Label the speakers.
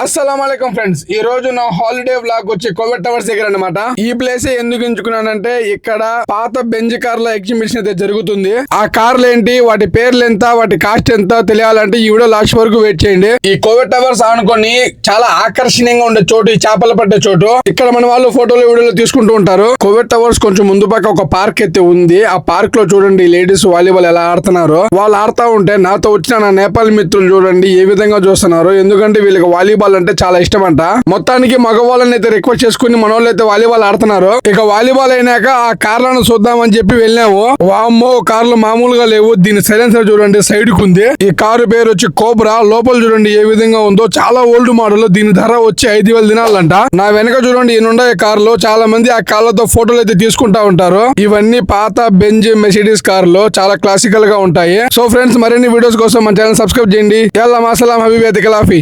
Speaker 1: అస్సలాముఅలైకుం friends, ఈ రోజు నా హాలిడే వ్లాగ్ వచ్చి కోవిడ్ టవర్స్ దగ్గర అన్నమాట. ఈ ప్లేస్ ఎందుకు ఎంచుకున్నానంటే ఇక్కడ పాత బెంజ్ కార్ల ఎగ్జిబిషన్ అయితే జరుగుతుంది. ఆ కార్లు ఏంటి, వాటి పేర్లు ఎంత, వాటి కాస్ట్ ఎంత తెలియాలంటే ఈ వీడియో లాస్ట్ వరకు వెయిట్ చేయండి. ఈ కోవిడ్ టవర్స్ ఆనుకొని చాలా ఆకర్షణీయంగా ఉండే చోటు ఈ చేపలు పట్టే చోటు. ఇక్కడ మన వాళ్ళు ఫోటోలు వీడియోలు తీసుకుంటూ ఉంటారు. కోవిడ్ టవర్స్ కొంచెం ముందు పక్క ఒక పార్క్ అయితే ఉంది. ఆ పార్క్ లో చూడండి లేడీస్ వాలీబాల్ ఎలా ఆడుతున్నారు. వాళ్ళు ఆడుతూ ఉంటే నాతో వచ్చిన నా నేపాల్ మిత్రులు చూడండి ఏ విధంగా చూస్తున్నారు. ఎందుకంటే వీళ్ళకి వాలీబాల్ అంటే చాలా ఇష్టం అంట. మొత్తానికి మగవాళ్ళని అయితే రిక్వెస్ట్ చేసుకుని మన వాళ్ళు అయితే వాలీబాల్ ఆడుతున్నారు. ఇక వాలీబాల్ అయినాక ఆ కార్లను చూద్దామని చెప్పి వెళ్ళాము. వామ్మో, కార్లు మామూలుగా లేవు. దీని సైలెన్సర్ చూడండి సైడ్ కు ఉంది. ఈ కారు పేరు వచ్చి కోబ్రా. లోపల చూడండి ఏ విధంగా ఉందో, చాలా ఓల్డ్ మోడల్. దీని ధర వచ్చి 5,000 దినాలంట. నా వెనక చూడండి ఈయనుండే కార్లు. చాలా మంది ఆ కార్లతో ఫోటోలు అయితే తీసుకుంటా ఉంటారు. ఇవన్నీ పాత బెంజ్ మెర్సిడీస్ కార్లు, చాలా క్లాసికల్ గా ఉంటాయి. సో ఫ్రెండ్స్, మరిన్ని వీడియోస్ కోసం మన ఛానల్ సబ్స్క్రైబ్ చేయండి. యల్లా మాసలాం హబీబీ ఖిలాఫీ.